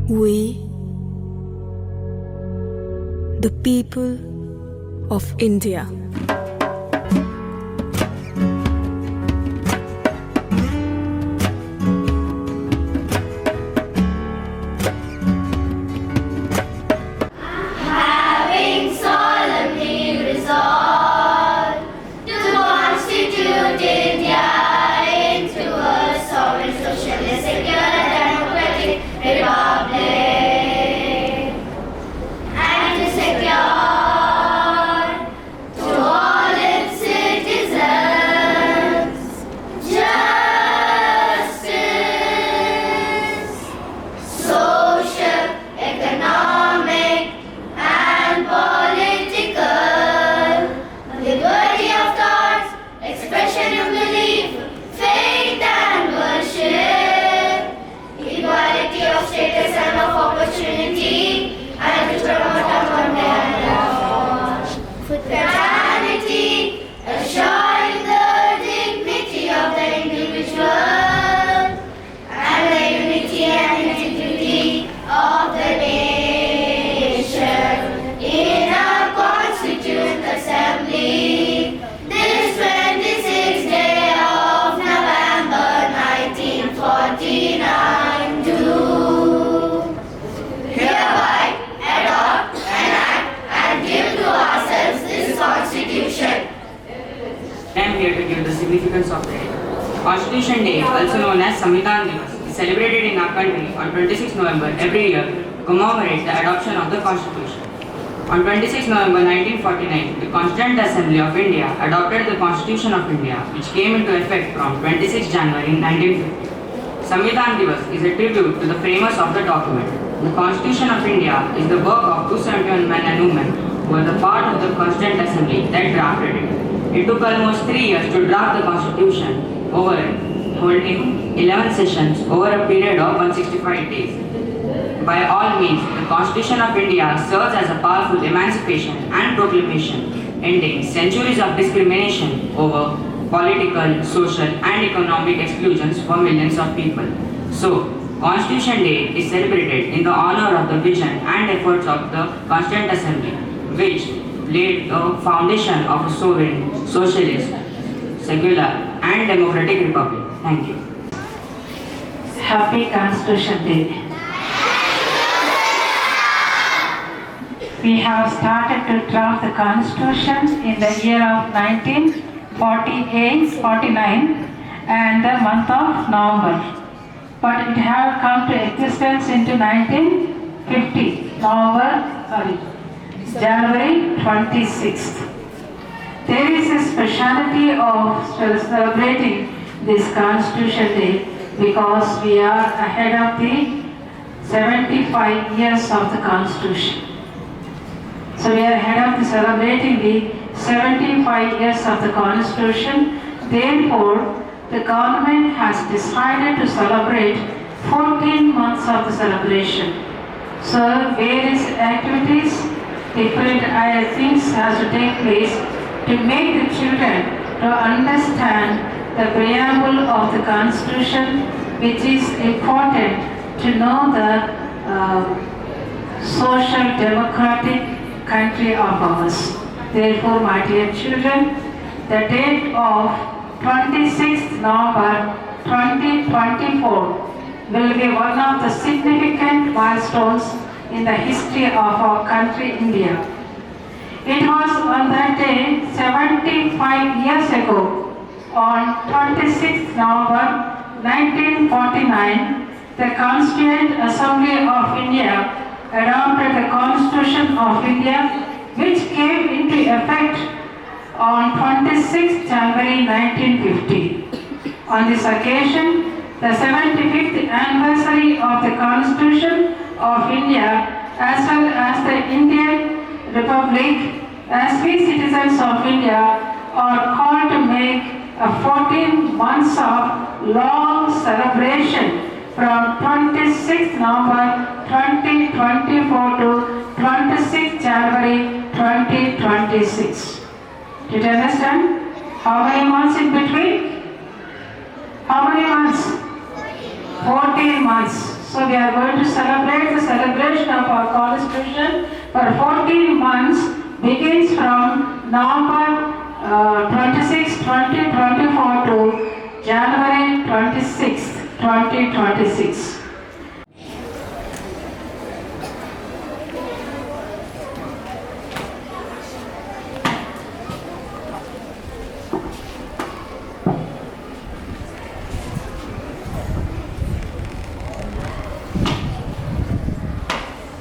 We, the people of India. Having solemnly resolved to constitute India into a sovereign, socialist, secular, democratic republic, and to secure to all its citizens justice, social, economic, and political, liberty of thought, expression of belief, faith and worship, equality of status and of opportunity, and to promote fraternity, assuring the dignity of the individual and the unity and integrity of the nation in a constituent assembly this 26th day of November 1949 do hereby adopt, enact and give to ourselves this constitution. I am here to give the significance of the day. Constitution Day, also known as Samvidhan Divas, is celebrated in our country on 26 November every year to commemorate the adoption of the Constitution. On 26 November 1949, the Constituent Assembly of India adopted the Constitution of India, which came into effect from 26 January 1950. Samvidhan Divas is a tribute to the framers of the document. The Constitution of India is the work of 271 men and women who were the part of the Constituent Assembly that drafted it. It took almost 3 years to draft the Constitution, holding 11 sessions over a period of 165 days. By all means, the Constitution of India serves as a powerful emancipation and proclamation, ending centuries of discrimination over political, social, and economic exclusions for millions of people. So, Constitution Day is celebrated in the honor of the vision and efforts of the Constituent Assembly, which laid the foundation of a sovereign, socialist, secular, and democratic republic. Thank you. Happy Constitution Day. We have started to draft the Constitution in the year of 1948-49 and the month of November. But it had come to existence into 1950, January 26th. There is a speciality of celebrating this Constitution Day because we are ahead of the 75 years of the Constitution. So we are ahead of celebrating the 75 years of the Constitution. Therefore, the government has decided to celebrate 14 months of the celebration. So various activities, different things has to take place to make the children to understand the preamble of the Constitution, which is important to know the social democratic country of ours. Therefore, my dear children, the date of 26th November 2024 will be one of the significant milestones in the history of our country, India. It was on that day, 75 years ago, on 26th November 1949, the Constituent Assembly of India adopted the Constitution of India, which came into effect on 26th January 1950. On this occasion, the 75th anniversary of the Constitution of India as well as the Indian Republic, as we citizens of India are called to make a 14 months of long celebration from 26th November 2024 to 26th January 2026. Did you understand? How many months in between? How many months? 14 months. So we are going to celebrate the celebration of our Constitution for 14 months, begins from November 26, 2024 to January 26, 2026.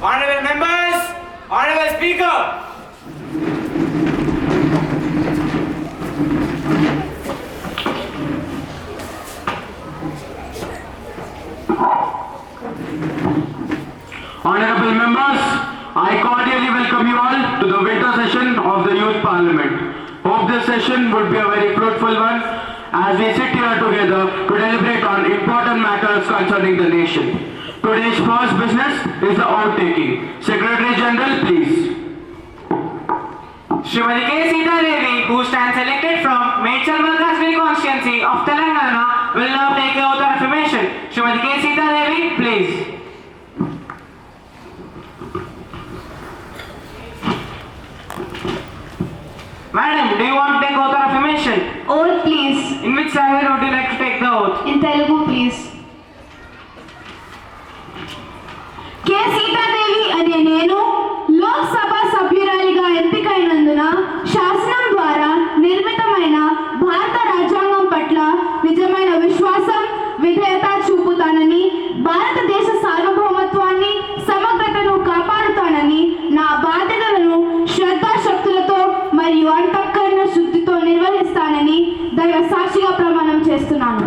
Honorable members, Honorable Speaker. Honorable members, I cordially welcome you all to the winter session of the Youth Parliament. Hope this session would be a very fruitful one as we sit here together to deliberate on important matters concerning the nation. Today's first business is the oath taking. Secretary General, please. Srimati K. Sita Devi, who stands elected from Medchal Malkajgiri constituency of Telangana, will now take the oath of affirmation. Srimati K. Sita Devi, please. Madam, do you want to take oath of affirmation? Oath, please. In which language would you like to take the oath? In Telugu, please. కే సీతాదేవి అనే నేను లోక్సభ సభ్యురాలిగా ఎంపికైనందున శాసనం ద్వారా నిర్మితమైన భారత రాజ్యాంగం పట్ల నిజమైన విశ్వాసం విధేయత చూపుతానని, భారతదేశ సార్వభౌమత్వాన్ని సమగ్రతను కాపాడుతానని, నా బాధ్యతలను శ్రద్ధాశక్తులతో మరియు అంతఃకరణ శుద్ధితో నిర్వహిస్తానని దైవ సాక్షిగా ప్రమాణం చేస్తున్నాను.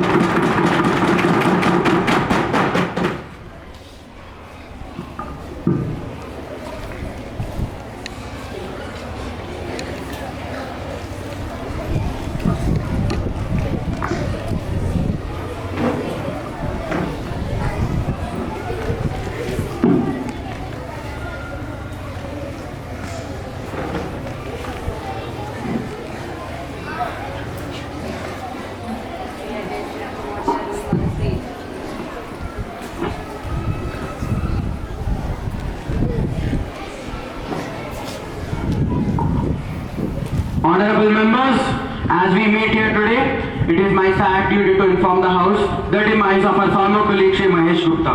Honorable members, as we meet here today, it is my sad duty to inform the House the demise of our former colleague Shri Mahesh Gupta.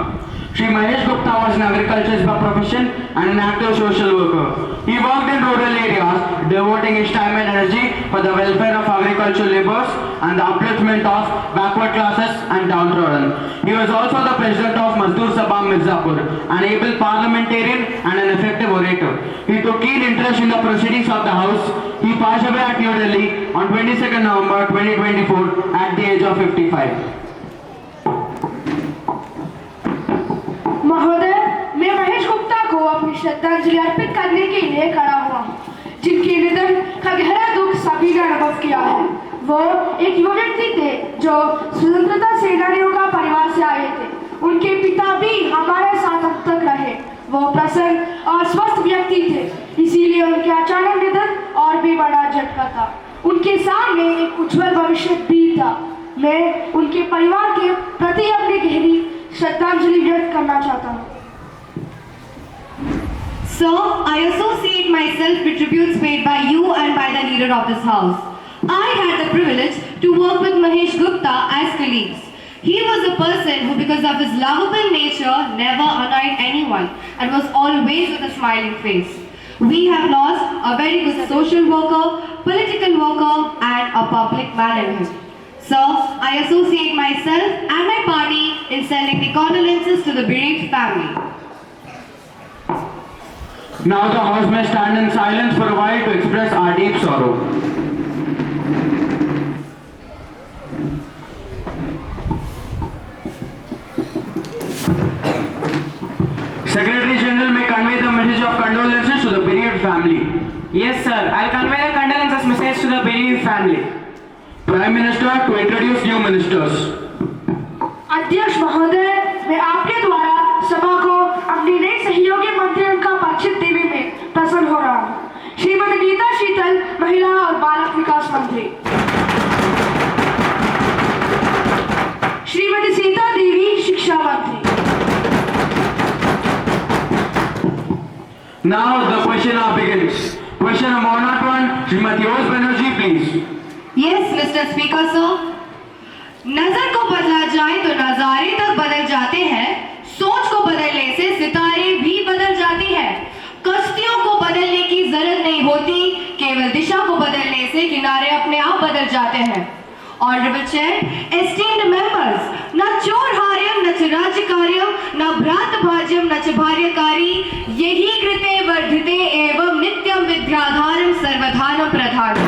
Shri Mahesh Gupta was an agriculturist by profession and an active social worker. He worked in rural areas, devoting his time and energy for the welfare of agricultural laborers and the upliftment of backward classes and downtrodden. He was also the president of Mazdoor Sabha Mirzapur, an able parliamentarian and an effective orator. He took keen interest in the proceedings of the House. He passed away at New Delhi on 22nd November 2024 at the age of 55. महोदय, मैं महेश गुप्ता को अपनी श्रद्धांजलि अर्पित करने के लिए खड़ा हुआ हूँ, जिनके निधन का गहरा दुख सभी ने अनुभव किया है। वो एक युवा व्यक्ति थे जो स्वतंत्रता सेनानियों का परिवार से आए थे। उनके पिता भी हमारे साथ अब तक रहे। वो प्रसन्न और स्वस्थ व्यक्ति थे, इसीलिए उनके अचानक निधन और भी बड़ा झटका था। उनके सामने एक उज्जवल भविष्य भी था। मैं उनके परिवार के प्रति अपनी गहरी श्रद्धांजलि व्यक्त करना चाहता हूँ। Sir, I associate myself with tributes paid by you and by the leader of this house. I had the privilege to work with Mahesh Gupta as colleagues. He was a person who, because of his lovable nature, never annoyed anyone and was always with a smiling face. We have lost a very good social worker, political worker and a public man in him. So, I associate myself and my party in sending the condolences to the bereaved family. Now the House may stand in silence for a while to express our deep sorrow. Secretary General may convey the message of condolences to the bereaved family. Yes, sir. I'll convey the condolences message to the bereaved family. Prime Minister to introduce new ministers. अध्यक्ष महोदय, मैं आपके द्वारा सभा को अपनी नई सहयोगी मंत्रियों का परिचय देने में प्रसन्न हो रहा हूँ। श्रीमती गीता शीतल, महिला और बाल विकास मंत्री। श्रीमती सीता देवी, शिक्षा मंत्री। Now the question hour begins. Question number 101, Srimati Os Banerjee, please. Yes, Mr. Speaker, sir. नजर को बदला जाए तो नजारे तक बदल जाते हैं, सोच को बदलने से सितारे भी बदल जाते हैं, कश्तियों को बदलने की जरूरत नहीं होती, केवल दिशा को बदलने से किनारे अपने आप बदल जाते हैं. Honorable Chair, esteemed members, न चोरहार्यम न च राज्यकार्यम न भ्रातभाज्यम न च भार्यकारी, यही कृते वर्धिते एवं नित्यम विद्याधारम सर्वधानम प्रधानम.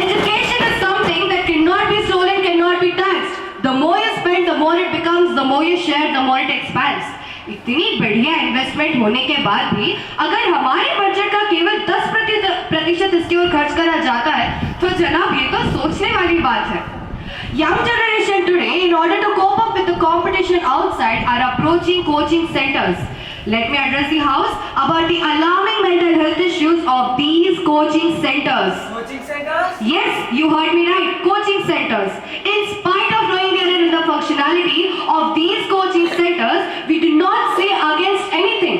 Education is something that cannot be stolen, cannot be taxed. The more you spend, the more it becomes, the more you share, the more it expands. इतनी बढ़िया इन्वेस्टमेंट होने के बाद भी अगर हमारे बजट का केवल 10% इसकी ओर खर्च करा जाता है तो जनाब ये तो सोचने वाली बात है. Young generation today, in order to cope up with the competition outside, are approaching coaching centers. Let me address the House about the alarming mental health issues of these coaching centers. Coaching centers? Yes, you heard me right. Coaching centers. In spite of knowing the functionality of these coaching centers, we do not say against anything.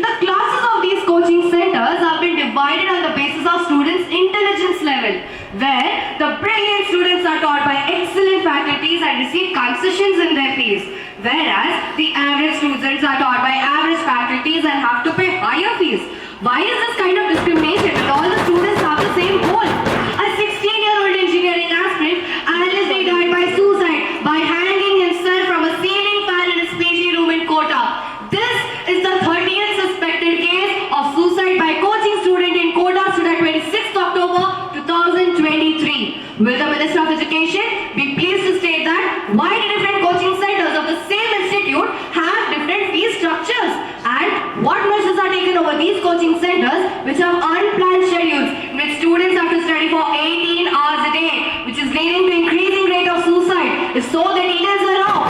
The classes of these coaching centers have been divided on the basis of students' intelligence level, where the brilliant students are taught by excellent faculties and receive concessions in their fees, whereas the average students are taught by average faculties and have to pay higher fees. Why is this kind of discrimination when all the students have the same goal? A 16-year-old engineering aspirant allegedly died by suicide by hanging himself from a ceiling fan in his PG room in Kota. This is the 30th suspected case of suicide by coaching student in Kota stood at 26th October 2023. Will the Minister of Education be pleased to state that why do different coaching centers of the same institute have different fee structures, and what measures are taken over these coaching centers which have unplanned schedules in which students have to study for 18 hours a day, which is leading to increasing rate of suicide? If so, the details are wrong.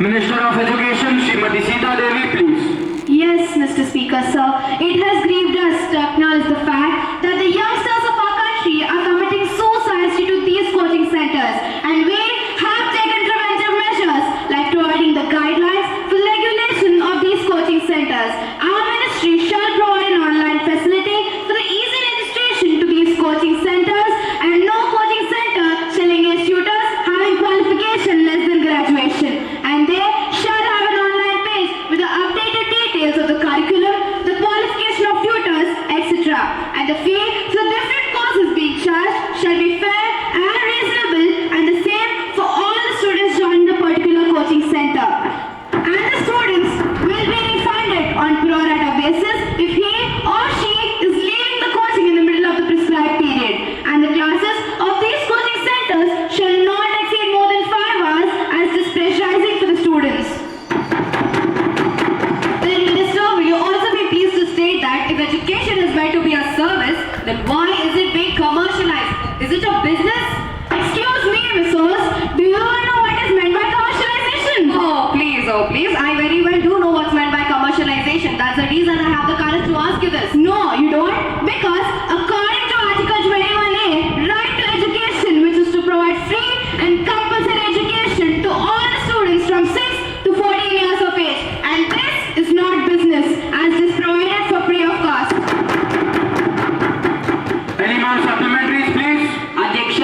Minister of Education, Srimati Sita Devi, please. Yes, Mr. Speaker, sir. It has grieved us to acknowledge the fact that the youngsters of our country are committing suicides due to these coaching centers, and we have taken preventive measures like providing the guidelines for the regulation of these coaching centers. Our ministry shall provide an online facility for the easy registration to these coaching centers, and no coaching center shall engage tutors having qualification less than graduation, and they shall have an online page with the updated details of the curriculum, the qualification of tutors, etc. And the fee for different courses being charged shall be fair and reasonable and the same for all the students joining the particular coaching center. And the students will be refunded on pro rata basis if he or she is leaving the coaching in the middle of the prescribed period. And the classes of these coaching centers shall not exceed more than 5 hours as it is pressurizing for the students. Then Minister, will you also be pleased to state that if education is meant to be a service, then why is it being commercialized? Is it a business? Excuse me, Miss Rose, do you know what is meant by commercialization? Oh, please, I very well do know what's meant by commercialization. That's the reason I have the courage to ask you this. No, you don't, because according to Article 21A, right to education, which is to provide free and compulsory education to all the students from 6 to 14 years of age. And this is not business, as it is provided for free of cost. Any more supplementaries, please? అధ్యక్ష,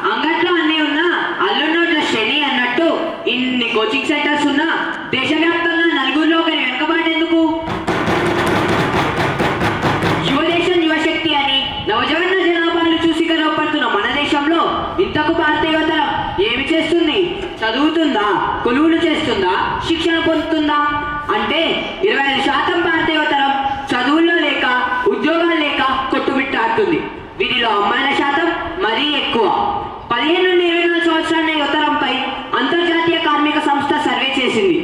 అంగట్లో అన్నీ ఉన్నా అల్లున్నోట్ల శని అన్నట్టు ఇన్ని coaching centres ఉన్నా దేశవ్యాప్తంగా నలుగురిలో ఒకరి వెనుకబాటెందుకు? యువదేశం యువశక్తి అని నవజాన జనాభాను చూసి గర్వపడుతున్న మన దేశంలో ఇంతకు భారతీయ యువతరం ఏమి చేస్తుంది? చదువుతుందా, కొలువులు చేస్తుందా, శిక్షణ పొందుతుందా? అంటే 25% భారతీయ యువతరం చదువుల్లో లేక ఉద్యోగాలు లేక కొట్టుమిట్టాడుతుంది. వీరిలో అమ్మాయిల శాతం మరీ ఎక్కువ. 15 నుండి 24 సంవత్సరాల యువతరంపై అంతర్జాతీయ కార్మిక సంస్థ సర్వే చేసింది.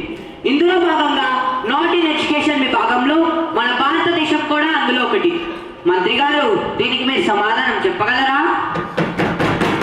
ఇందులో భాగంగా నాట్ ఇన్ ఎడ్యుకేషన్ విభాగంలో మన భారతదేశం కూడా అందులో ఒకటి. మంత్రి గారు, దీనికి మీరు సమాధానం చెప్పగలరా?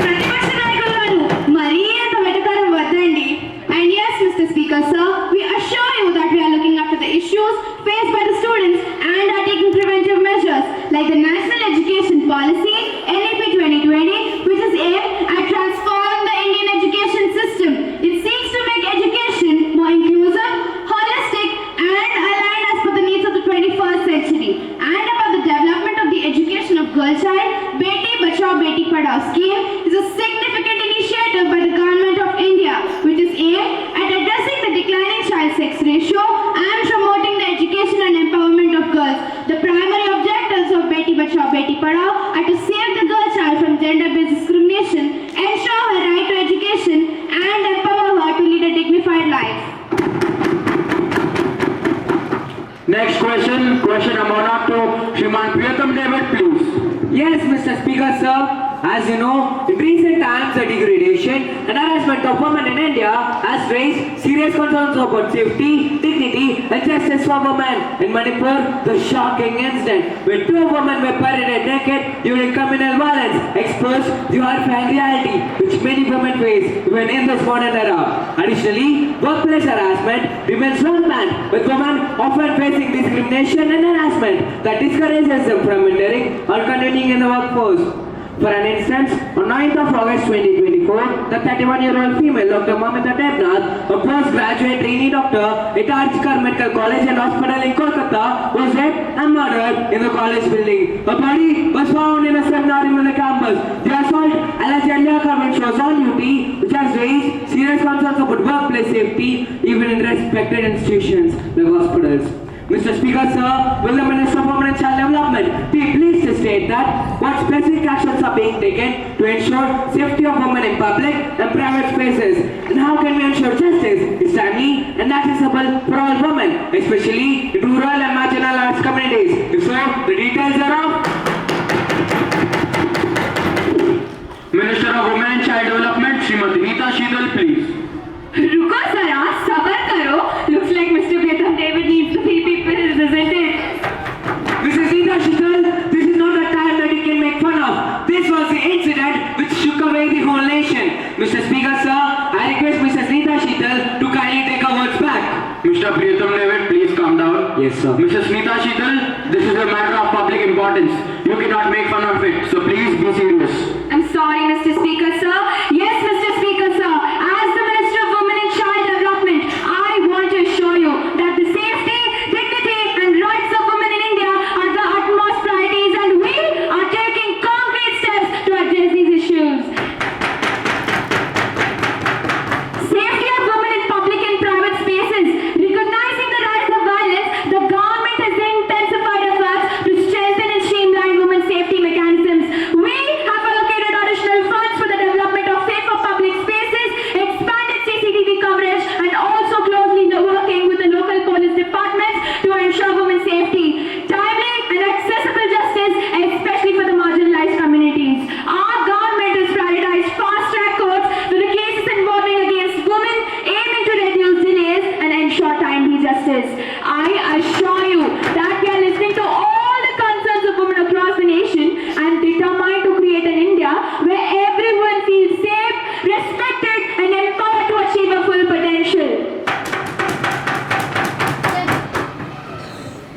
ప్రతిపక్ష నాయకులు గారు, మరీ అంత వెటకారం వద్దండి. And yes, Mr. Speaker, sir, we assure you that we are looking after the issues faced by the students and are taking preventive measures like the National Education Policy NEP 2020, which is aimed at transforming the Indian education system. It seeks to make education more inclusive, holistic, and aligned as per the Next question number 2, Shriman Priyatam David, please. Yes, Mr. Speaker, sir. As you know, in recent times, the degradation and harassment of women in India has raised serious concerns about safety, dignity, and justice for women. In Manipur, the shocking incident where 2 women were paraded naked during communal violence exposed the horrifying reality which many women face even in this modern era. Additionally, workplace harassment remains rampant, with women often facing discrimination and harassment that discourages them from entering or continuing in the workforce. For an instance, on 9th of August 2024, the 31-year-old female Dr. Mamita Devnath, a postgraduate trainee doctor at Archikar Medical College and Hospital in Kolkata, was raped and murdered in the college building. Her body was found in a seminar room in the campus. The assault allegedly occurred when she was on duty, which has raised serious concerns about workplace safety, even in respected institutions like hospitals. Mr. Speaker, sir, will the Minister of Women and Child Development be pleased to state that what specific actions are being taken to ensure safety of women in public and private spaces, and how can we ensure justice is timely and accessible for all women, especially in rural and marginalized communities? If so, the details are of Minister of Women and Child Development, Srimati Neeta Sheetal, please. रुको जरा, सबर करो. Looks like Mr. Priyatam David needs to be represented. Mrs. Neeta Sheetal, this is not a time that you can make fun of. This was the incident which shook away the whole nation. Mr. Speaker, sir, I request Mrs. Neeta Sheetal to kindly take her words back. Mr. Priyatam David, please calm down. Yes, sir. Mrs. Neeta Sheetal, this is a matter of public importance. You cannot make fun of it, so please be serious. I'm sorry, Mr. Speaker, sir. Yes, Mr. Speaker, sir. As the Minister of Women and Child Development, I want to assure you that the safety, dignity, and rights of women in India are the utmost priorities, and we are taking concrete steps to address these issues. Safety of women in public and private spaces. Recognizing the rise of violence, the government has intensified efforts to strengthen and streamline women's safety mechanisms. We have allocated additional funds for the development of safer public spaces, expanded CCTV coverage, and also closely working with the local police departments to ensure women's safety. Timely and accessible justice, especially for the marginalized communities. Our government has prioritized fast-track courts for the cases involving against women, aiming to reduce delays and ensure timely justice. I assure you that we are listening to all the concerns of women across the nation and determined to create an India where everyone feels safe, respected, and empowered to achieve a full potential.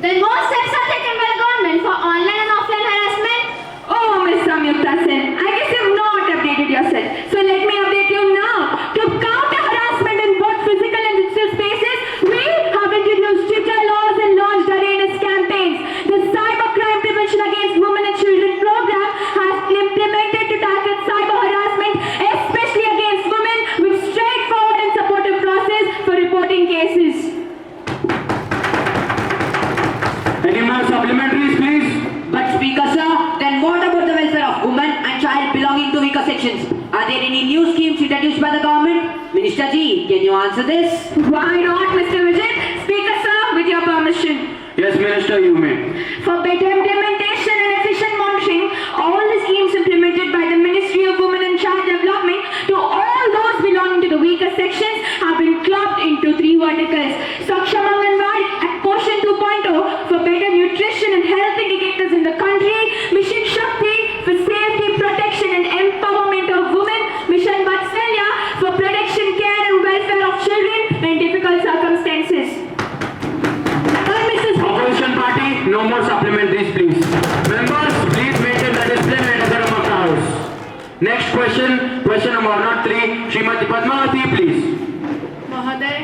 Then what steps are taken by the government for online and offline harassment? Oh, Ms. Samyukta Sen, I guess you've not updated yourself. So let me update you now. To counter harassment in both physical and digital spaces, we have introduced stricter laws and launched awareness campaigns. The Cybercrime Prevention Against Women and Children program has been implemented to tackle cyber harassment, especially against women, with straightforward and supportive process for reporting cases. Any more supplementaries, please? But Speaker, sir, then what about the welfare of women and child belonging to weaker sections? Are there any new schemes introduced by the government? Minister Ji, can you answer this? Why not, Mr. Vijay? Speaker, sir, with your permission. Yes, Minister, you may. For better implementation and efficient monitoring, all the schemes implemented by the Ministry of Women and Child Development to all those belonging to the weaker sections have been clubbed into 3 verticals. Saksham Anganwadi at Poshan 2.0 for better nutrition and health indicators in the country, Mission Shakti for safety, protection and empowerment of women, Mission Vatsalya for protection, care and welfare of children in difficult circumstances. Opposition party, no more supplementaries, please. Members, please maintain the discipline and decorum of the House. Next question number 3, Srimati Padmavati, please. महोदय,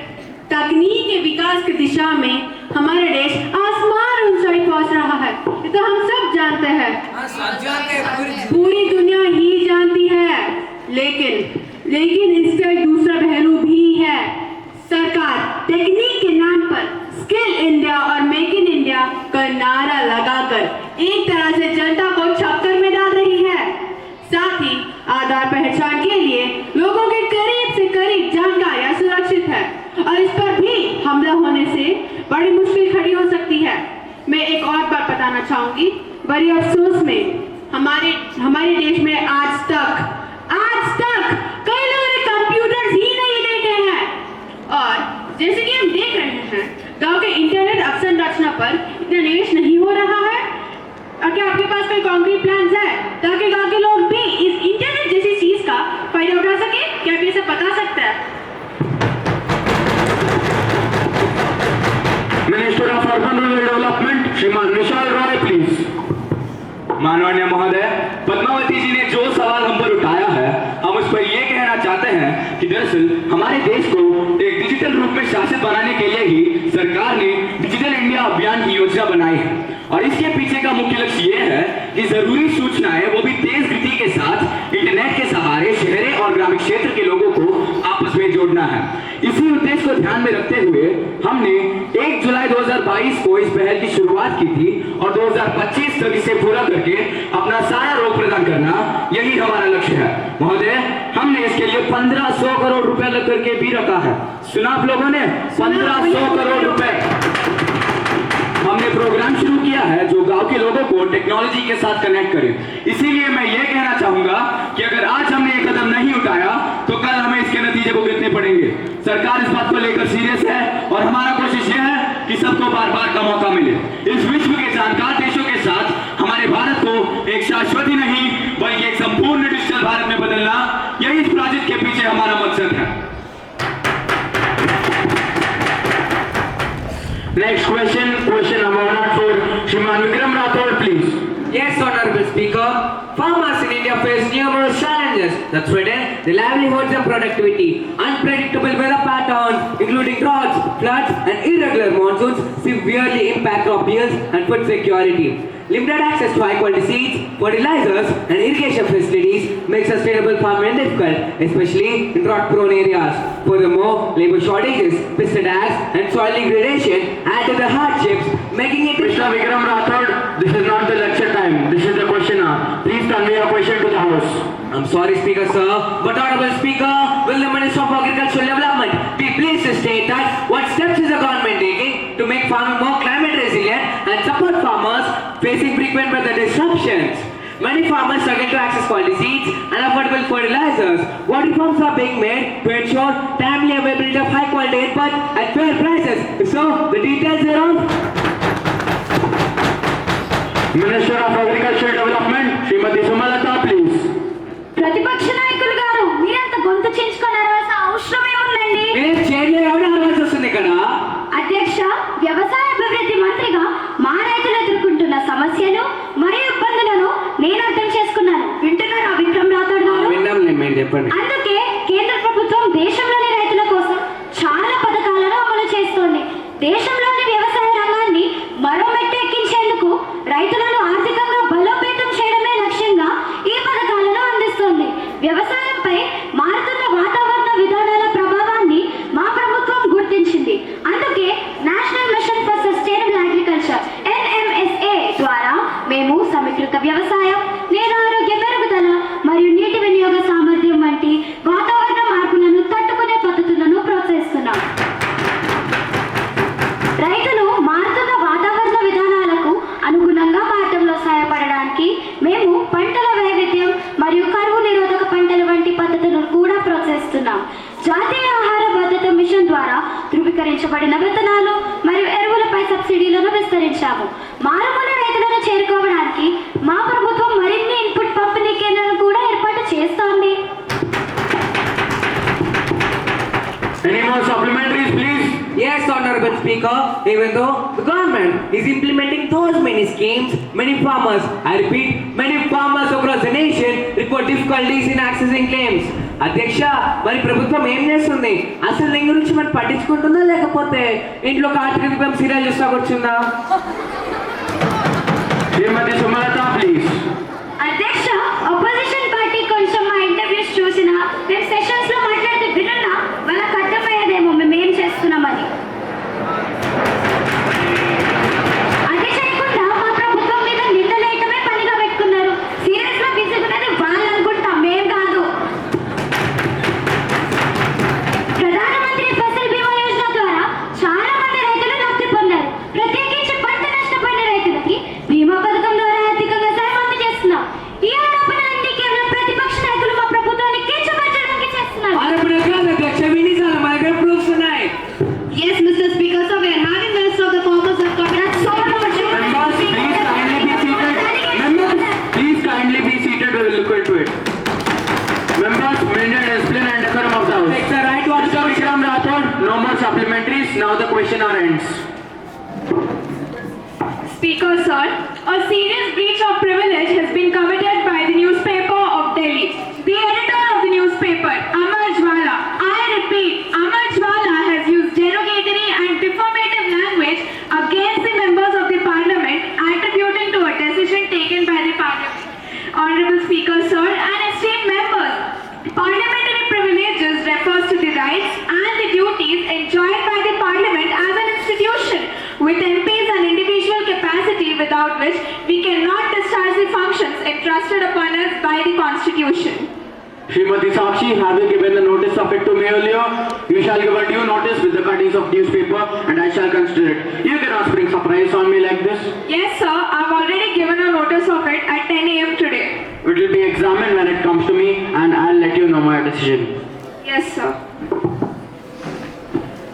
तकनीक के विकास की दिशा में हमारा देश आसमान ऊंचाई पहुंच रहा है, ये तो हम सब जानते हैं, पूरी दुनिया ही जानती है। लेकिन इसका एक दूसरा पहलू भी है। सरकार टेक्निक के नाम पर स्किल इंडिया और मेक इन इंडिया का नारा लगाकर एक तरह से जनता को चक्कर में डाल रही है। साथ ही आधार पहचान के लिए लोगों के करीब से करीब जानकारियां सुरक्षित है और इस पर भी हमला होने से बड़ी मुश्किल खड़ी हो सकती है। बताना चाहूंगी, बड़ी अफसोस में हमारे देश में आज तक कई लोगों ने कंप्यूटर्स ही नहीं देखे हैं। और जैसे कि हम देख रहे हैं, गांव के इंटरनेट अवसंरचना पर इतना निवेश नहीं हो रहा है। क्या आपके पास कोई कॉन्क्रीट प्लान्स है ताकि गांव के लोग भी इस इंटरनेट जैसी चीज का फायदा उठा सके? क्या आप इसे बता सकते हैं? Minister of urban rural development श्रीमान विशाल रॉय प्लीज। माननीय महोदय, पद्मावती जी ने जो सवाल हम पर उठाया है, हम उस पर ये कहना चाहते हैं कि दरअसल हमारे देश को एक डिजिटल रूप में शासित बनाने के लिए ही सरकार ने डिजिटल इंडिया अभियान की योजना बनाई है। और इसके पीछे का मुख्य लक्ष्य ये है कि जरूरी सूचनाएं वो भी तेज गति के साथ इंटरनेट के सहारे शहरी और ग्रामीण क्षेत्र के लोगों को आपस में जोड़ना है। इसी उद्देश्य को ध्यान में रखते हुए हमने 1 जुलाई 2022 को इस पहल की शुरुआत की थी और 2025 तक इसे पूरा करके अपना सारा रोग प्रदान करना, यही हमारा लक्ष्य है। महोदय, हमने इसके लिए 1500 करोड़ रुपए लग करके भी रखा है। सुना आप लोगों ने? 1500 करोड़ रुपए हमने प्रोग्राम शुरू किया है जो गांव के लोगों को टेक्नोलॉजी के साथ कनेक्ट करे। इसीलिए मैं ये कहना चाहूंगा कि अगर आज हमने ये कदम नहीं उठाया तो कल हमें इसके नतीजे भुगतने पड़ेंगे। सरकार इस बात को लेकर सीरियस है और हमारा कोशिश यह है कि सबको बार बार का मौका मिले। इस विश्व के जानकार देशों के साथ हमारे भारत को एक शाश्वत ही नहीं बल्कि एक संपूर्ण डिजिटल भारत में बदलना, यही इस प्रोजेक्ट के पीछे हमारा मकसद है। Next question number 104, Shriman Vikram Rathod, please. Yes, Honorable Speaker. Farmers in India face numerous challenges that threaten their livelihoods and productivity. Unpredictable weather patterns, including droughts, floods, and irregular monsoons, severely impact crop yields and food security. Limited access to high-quality seeds, fertilizers, and irrigation facilities make sustainable farming difficult, especially in drought-prone areas. Furthermore, labor shortages, pest attacks, and soil degradation add to the hardships, making it. Mr. Vikram Rathod, this is not the lecture time. This is the question hour. Please convey your question to the House. I'm sorry, Speaker, sir, but Honorable Speaker, will the Minister of Agricultural Development be pleased to state that what steps is the government taking to make farming more climate resilient and support farmers facing frequent weather disruptions? Many farmers struggle to access quality seeds and affordable fertilizers. What reforms are being made to ensure timely availability of high quality input at fair prices? If so, the details thereof. Minister of Agricultural Development, Srimati Sumalata, please. ప్రతిపక్ష నాయకులు గారు, మీరంత గొంతు చించుకొని అరవాల్సిన అవసరం ఏముందండి? మీరు చేయలే ఎవరు అరవాల్సి వస్తుంది ఇక్కడ? అధ్యక్ష, వ్యవసాయ అభివృద్ధి మంత్రిగా మా రైతులు ఎదుర్కొంటున్న సమస్యలు మరియు ఇబ్బందులను నేను అర్థం చేసుకున్నాను. వింటున్నారా విక్రమ్ రాథోడ్ గారు? చెప్పండి. అందుకే కేంద్ర ప్రభుత్వం దేశంలోని రైతుల కోసం చాలా పథకాలను అమలు చేస్తోంది. దేశంలోని వ్యవసాయ రంగాన్ని మరో మెట్టు ఎక్కించేందుకు రైతులను ఆర్థికంగా బలోపేతం చేయడమే లక్ష్యంగా ఈ పథకాలను అందిస్తోంది. వ్యవసాయంపై మారుతున్న వాతావరణ విధానాల ప్రభావాన్ని మా ప్రభుత్వం గుర్తించింది. అందుకే national mission for sustainable agriculture NMSA ద్వారా మేము సమీకృత వ్యవసాయం, నేల ఆరోగ్య మెరుగుదల మరియు నీటి వినియోగ సామర్థ్యం వంటి వాతావరణ మార్పులను తట్టుకునే పద్ధతులను ప్రోత్సహిస్తున్నాం. రైతులు మారుతున్న వాతావరణ విధానాలకు అనుగుణంగా మారడంలో సహాయపడడానికి మేము పంటల వైవిధ్యం మరియు కరువు నిరోధక పంటల వంటి పద్ధతులను కూడా ప్రోత్సహిస్తున్నాం. జాతీయ ఆహార భద్రత మిషన్ ద్వారా ధృవీకరించబడిన విత్తనాలు మరియు ఎరువులపై సబ్సిడీలను విస్తరించాము. మారుమూల రైతులను చేరుకోవడానికి మా ప్రభుత్వం మరిన్ని ఇన్పుట్ పంపిణీ కేంద్రాలను కూడా ఏర్పాటు చేస్తోంది. Any more supplementaries, please? Yes, Honorable Speaker, even though the government is implementing those many schemes, many farmers, I repeat, many farmers across the nation report difficulties in accessing claims. అధ్యక్ష, మరి ప్రభుత్వం ఏం చేస్తుంది? అసలు దీని గురించి మనం పట్టించుకుంటుందా లేకపోతే ఇంట్లో కార్తీక దీపం సీరియల్ చూస్తా కూర్చుందా? Srimati Sumalata, please. అధ్యక్ష, అపోజిషన్ పార్టీ కొంచెం మా ఇంటర్వ్యూస్ చూసినా, మేము సెషన్స్ లో మాట్లాడితే వినున్నా వాళ్ళకి అర్థమయ్యేదేమో మేము ఏం చేస్తున్నామని. అది చేయకుండా మా ప్రభుత్వం మీద నిందలేయటమే పనిగా పెట్టుకున్నారు. సీరియస్ గా విసుగున్నది వాళ్ళు అనుకుంటా, మేం కాదు. ప్రధానమంత్రి ఫసల్ బీమా యోజన ద్వారా చాలా మంది రైతులు లబ్ధి పొందారు. ప్రత్యేకించి పంట నష్టపోయిన రైతులకి బీమా now the questioner ends. Speaker, sir, a serious breach of privilege has been committed by the newspaper of Delhi. The editor of the newspaper, Amar Jwala, I repeat, Amar Jwala has used derogatory and defamative language against the members of the parliament, attributing to a decision taken by the parliament. Honorable Speaker, sir, and esteemed members, parliamentary privileges refers to the rights and the duties enjoyed by the parliament as an institution, with MPs and individual capacity without which we cannot discharge the functions entrusted upon us by the Constitution. Srimati Sakshi, have you given the notice of it to me earlier? You shall give a due notice with the cuttings of newspaper and I shall consider it. You cannot spring surprise on me like this. Yes, sir, I've already given a notice of it at 10 a.m. today. It will be examined when it comes to me and I'll let you know my decision. Yes, sir.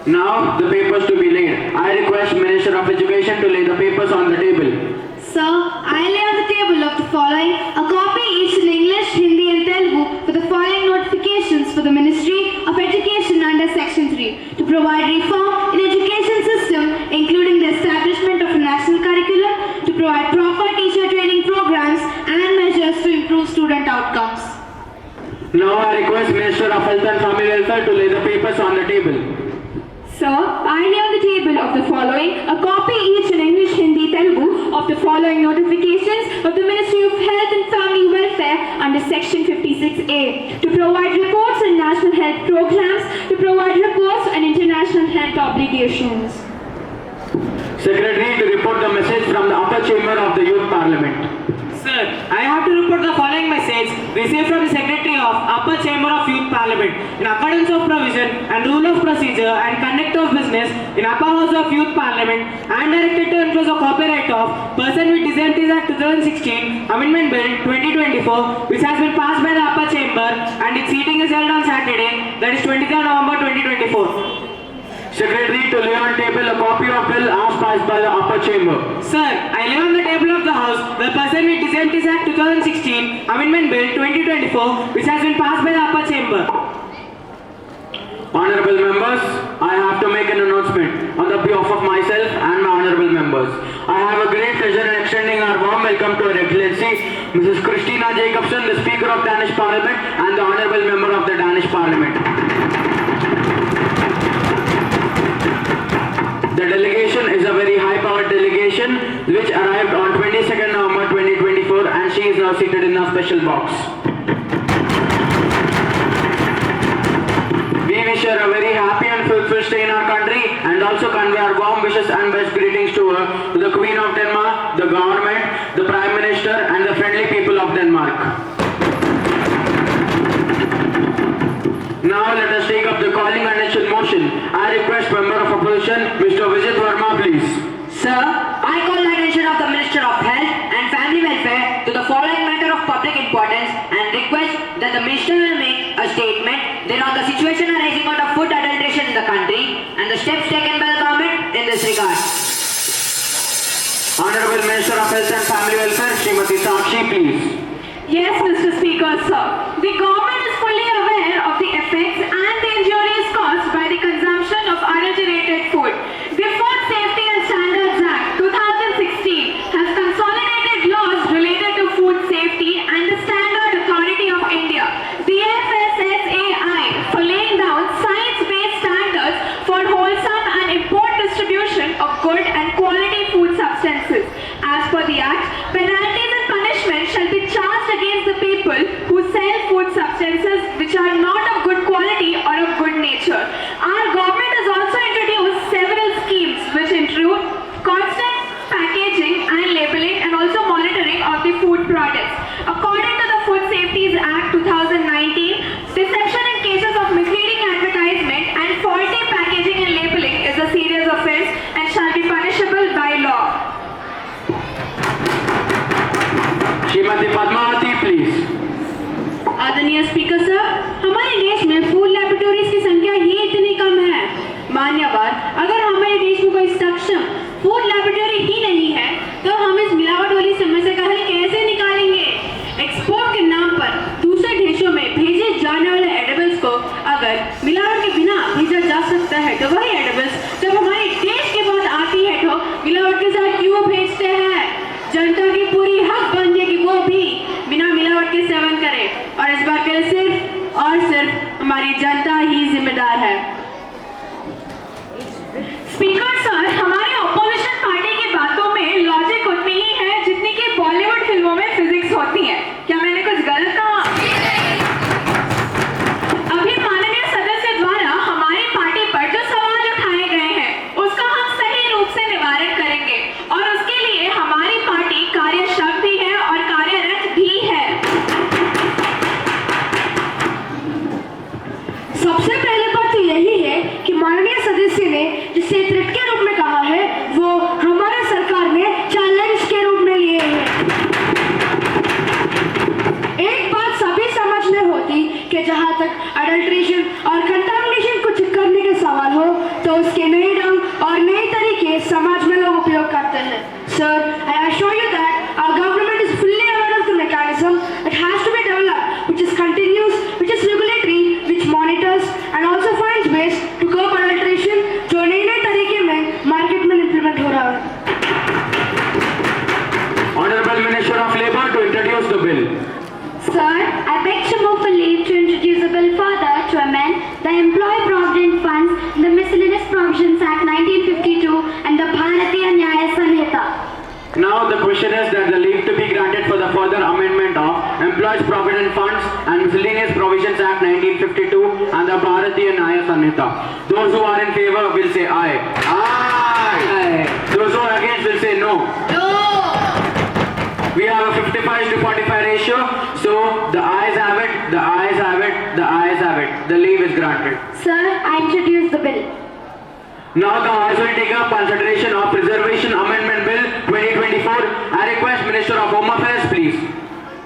Now the papers to be laid. I request Minister of Education to lay the papers on the table. Sir, I lay on the table of the following a copy each in English, Hindi and Telugu for the following notifications for the Ministry of Education under Section 3 to provide reform in education system including the establishment of a national curriculum, to provide proper teacher training programs and measures to improve student outcomes. Now I request Minister of Health and Family Welfare to lay the papers on the table. Sir, I lay on the table of the following a copy each in English, Hindi, Telugu of the following notifications of the Ministry of Health and Family Welfare under Section 56A to provide reports on national health programs, to provide reports on international health obligations. Secretary to report the message from the upper chamber of the Youth Parliament. Sir, I have to report the following message received from the Secretary of Upper Chamber of Youth Parliament in accordance of provision and rule of procedure and conduct of business in Upper House of Youth Parliament and directed to enforce the copyright of Person with Disabilities Act 2016 Amendment Bill 2024 which has been passed by the Upper Chamber and its seating is held on Saturday, that is 23rd November 2024. Secretary to lay on table a copy of bill as passed by the upper chamber. Sir, I lay on the table of the House the Person with Disabilities Act 2016 Amendment Bill 2024 which has been passed by the Upper Chamber. Honorable members, I have to make an announcement on the behalf of myself and my honorable members. I have a great pleasure in extending our warm welcome to Her Excellency Mrs. Christina Jacobson, the Speaker of Danish Parliament and the Honorable Member of the Danish Parliament. The delegation is a very high-powered delegation which arrived on 22nd November 2024 and she is now seated in a special box. We wish her a very happy and fruitful stay in our country and also convey our warm wishes and best greetings to her, to the Queen of Denmark, the government, the Prime Minister and the friendly people of Denmark. Now let us take up the calling and action motion. I request Member of Opposition, Mr. Vijay Verma, please. Sir, I call the attention of the Minister of Health and Family Welfare to the following matter of public importance and request that the Minister will make a statement thereon the situation arising out of food adulteration in the country and the steps taken by the government in this regard. Honorable Minister of Health and Family Welfare, Srimati Sakshi, please. Yes, Mr. Speaker, sir. The government is fully aware of the effects and the injuries caused by the consumption of adulterated food. The Food Safety and Standards Act 2016 has consolidated laws related to food safety and the Standard Authority of India, the FSSAI, for laying down science-based standards for wholesome and import distribution of good and quality food substances. As per the Act, penalties and punishment shall be charged against the people who sell food substances which are not of good quality or of good nature. Our government has also introduced several schemes which include constant packaging and labeling and also monitoring of the food products. According to the Food Safety Act 2019, deception in cases of misleading advertisement and faulty packaging and labeling is a serious offence and shall be punishable by law. Srimati Padmavati, please. आदरणीय speaker sir, हमारे जनता की पूरी हक बनती है कि वो भी बिना मिलावट के सेवन करे, और इस बात के लिए सिर्फ और सिर्फ हमारी जनता ही जिम्मेदार है। स्पीकर सर, हमारी ऑपोजिशन पार्टी की बातों में लॉजिक उतनी ही है जितनी कि बॉलीवुड फिल्मों में फिजिक्स होती है। क्या मैंने कुछ गलत कहा? अभी माननीय सदस्य द्वारा हमारी पार्टी पर जो सवाल उठाए गए हैं उसका हम सही रूप से निवारण करेंगे, और उसके लिए हमारी पार्टी कार्यशक्त भी है और कार्यरत भी है। सबसे पहले बात तो यही है कि माननीय सदस्य ने जिसे थ्रेट के रूप में कहा है वो हमारे सरकार ने चैलेंज के रूप में लिए हैं। एक बात सभी समझने होती कि जहां तक अडल्ट्रेशन और कंटामिनेशन को चेक करने के सवाल हो तो उसके नए ढंग और नए तरीके समाज में लोग उपयोग करते हैं। Sir, I assure you that our government is fully aware of the mechanism that has to be developed, which is continuous, which is regulatory, which monitors and also finds ways to curb adulteration, जो नए तरीके में market में implement हो रहा है। Honorable Minister of Labour to introduce the bill. Sir, I beg to move for leave to introduce a bill further to amend the Employee Provident Funds, the Miscellaneous Provisions Act 1952 and the Bharatiya Nyaya Sanhita. Now the question is that the leave to be granted for the further amendment of Employees Provident Funds and Miscellaneous Provisions Act 1952 and the Bharatiya Nyaya Sanhita. Those who are in favor will say aye. Aye. Those who are against will say no. No! We have a 55-45 ratio, so the ayes have it, the ayes have it, the ayes have it. The leave is granted. Sir, I introduce the bill. Now the House will take up consideration of Reservation Amendment Bill 2024. I request Minister of Home Affairs, please.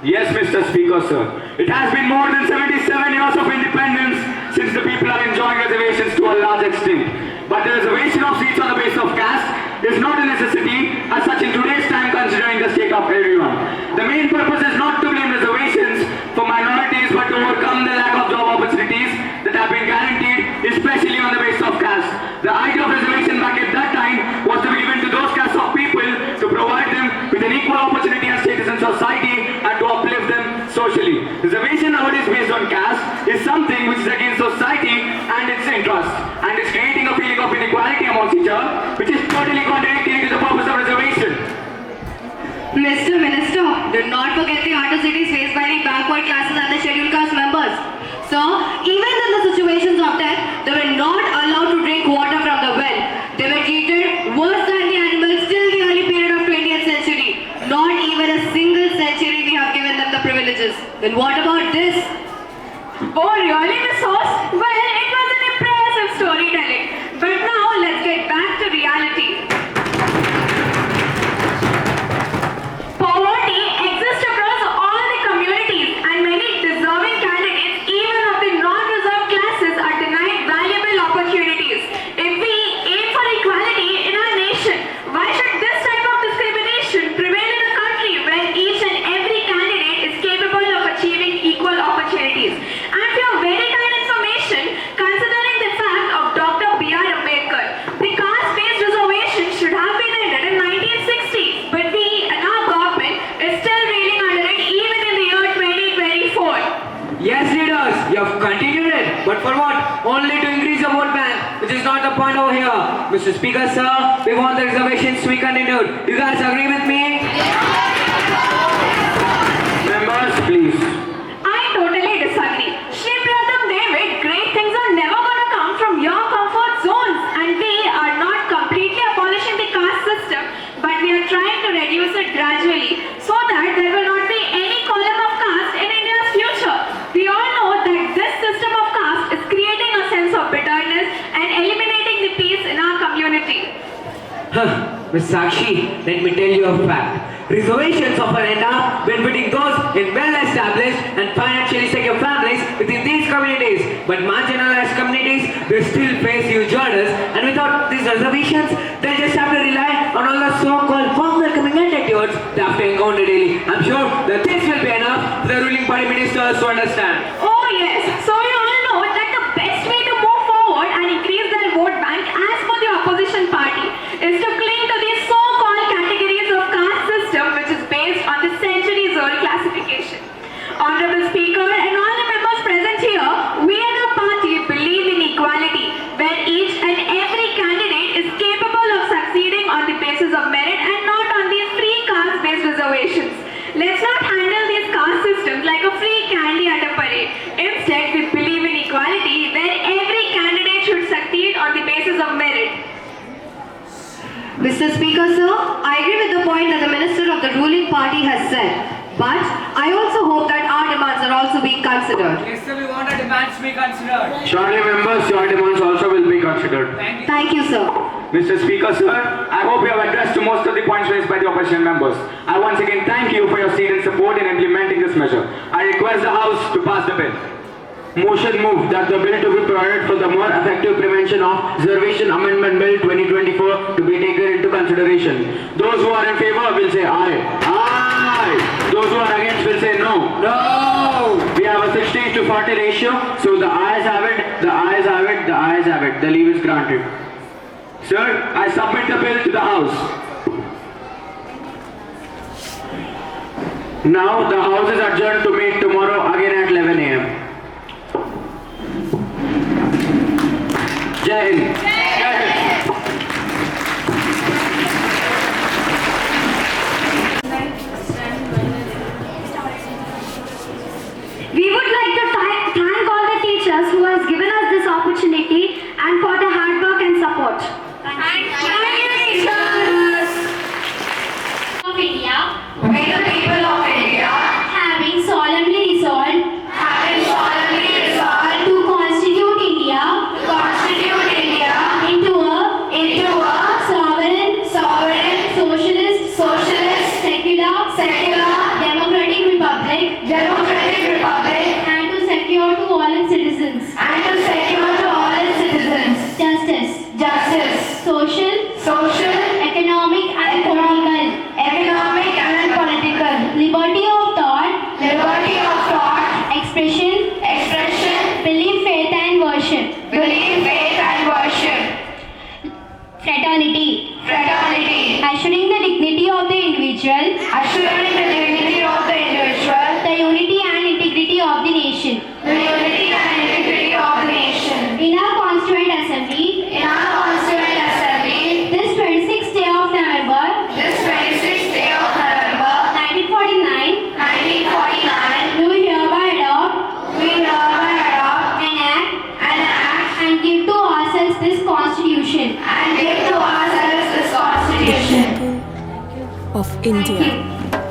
Yes, Mr. Speaker, sir. It has been more than 77 years of independence since the people are enjoying reservations to a large extent. But the reservation of seats on the basis of caste is not a necessity as such in today's time considering the state of everyone. The main purpose is not to blame reservations for minorities but to overcome the lack of job opportunities that have been guaranteed, especially on the basis of caste. The idea of reservation back at that time was to be given to those castes of people to provide them with an equal opportunity and status in society and to uplift them socially. Reservation nowadays based on caste is something which is against society and its interest and is creating a feeling of inequality amongst each other, which is totally contradictory to the purpose of reservation. Mr. Minister, do not forget the atrocities faced by the backward classes and the scheduled caste members. So, even in the situations of death, they were not allowed to drink water from the well. They were treated worse than the animals till the early period of 20th century. Not even a single century we have given them the privileges. Then what about this? Oh, really, Miss Host? Well, it was an impressive storytelling. But now, let's get back to reality. Poverty exists across all the communities, and many deserving candidates, even of the non-reserved classes, are denied valuable opportunities. If we aim for equality in our nation, why should this type of discrimination prevail in a country where each and every candidate is capable of achieving equal opportunities? And for your very kind information, considering the fact of Dr. B.R. Ambedkar, the caste-based reservation should have been ended in 1960s, but we and our government is still reeling under it even in the year 2024. Yes, leaders, you have continued it. But for what? Only to increase the vote bank, which is not the point over here. Mr. Speaker, sir, we want the reservations to be continued. You guys agree with me? Members, please. I totally disagree. Shri Pratham David, great things are never going to come from your comfort zones, and we are not completely abolishing the caste system, but we are trying to reduce it gradually so that there will not be any column of caste in India's future. We all know that this system of caste is creating a sense of bitterness and eliminating the peace in our community. Miss Sakshi, let me tell you a fact. Reservations often end up benefiting those in well-established and financially secure families within these communities. But marginalized communities, they still face huge orders, and without these reservations, they just have to rely on all the so-called welcoming attitudes they have to encounter daily. I'm sure that this will be enough for the ruling party ministers to understand. Oh yes, so you all know that the best way to move forward and increase their vote bank as per the opposition party is to cling to these so-called categories of caste system which is Mr. Speaker, sir, I agree with the point that the minister of the ruling party has said. But I also hope that our demands are also being considered. Yes, sir, we want our demands to be considered. Surely members, your demands also will be considered. Thank you, sir. Mr. Speaker, sir, I hope you have addressed to most of the points raised by the opposition members. I once again thank you for your seat and support in implementing this measure. I request the House to pass the bill. Motion moved that the bill to be provided for the more effective prevention of Reservation Amendment Bill 2024 to be taken into consideration. Those who are in favor will say aye. Aye. Those who are against will say no. No. We have a 60:40 ratio, so the ayes have it, the ayes have it, the ayes have it. The leave is granted. Sir, I submit the bill to the House. Now the House is adjourned to meet tomorrow again at 11 a.m. Jai Hind. We would like to thank all the teachers who has given us this opportunity and for their hard work and support. Thank you, teachers. Of India, We the people of India, having solemnly resolved to constitute India into a sovereign, socialist, secular, democratic republic, and to secure to all its citizens justice, social, economic and political, liberty of thought, expression, belief, faith and worship, fraternity, assuring the dignity of the individual, the unity and integrity of the nation. In our Constituent Assembly, this 26th day of November, 1949, do hereby adopt, enact, and give to ourselves this Constitution. People of India.